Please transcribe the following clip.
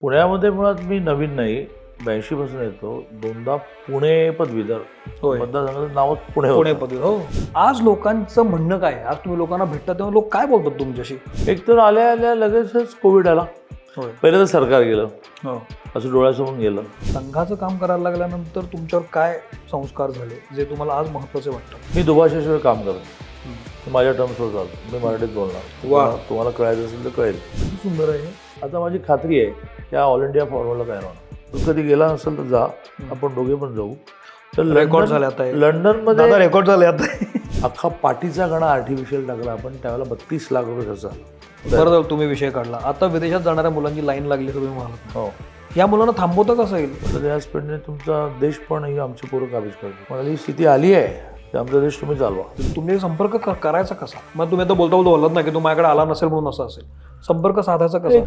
पुण्यामध्ये मुळात मी नवीन नाही, 82 पासून येतो. दोनदा पुणे पदवीधर होय. मतदारसंघाचं नावच पुणे पुणे होतं. पदवी. हो. आज लोकांचं म्हणणं काय आहे? आज तुम्ही लोकांना भेटता तेव्हा लोक काय बोलतात तुमच्याशी? एक तर आल्या आल्या लगेचच कोविड आला. होय. पहिलं तर सरकार गेलं, हो. असं डोळ्यासमोर गेलं. संघाचं काम करायला लागल्यानंतर तुमच्यावर काय संस्कार झाले जे तुम्हाला आज महत्त्वाचे वाटतात? मी दुभाषेशिवाय काम करतो. माझ्या टर्म्सवर चालतो, मी मराठीत बोलणार. वा. तुम्हाला कळायचं असेल तर कळेल. किती सुंदर आहे. आता माझी खात्री आहे की ऑल इंडिया फॉरवर्डला तयार होणार. तू कधी गेला नसेल तर जा, आपण दोघे पण जाऊ. तर रेकॉर्ड झाले आता हे. लंडनमध्ये दादा रेकॉर्ड झाले आता. अख्खा पाठीचा गणा आर्टिफिशियल टाकला आपण, त्यावेळेला 32 लाख रुपये खर्च झाला. बरं झालं तुम्ही विषय काढला. आता विदेशात जाणाऱ्या मुलांची लाईन लागली तर तुम्ही म्हणाल हो, या मुलांना थांबवतं कसं येईल? तर त्या स्पीडने तुमचा देश पण ही आमची पोरं काबीज करतो. मला ही स्थिती आली आहे, तर आमचा देश तुम्ही चालवा. तुम्ही संपर्क करायचा कसा? मग तुम्ही आता बोलता बोलता बोलत ना की तो माझ्याकडे आला नसेल म्हणून असं असेल. संपर्क साधायचा कसा?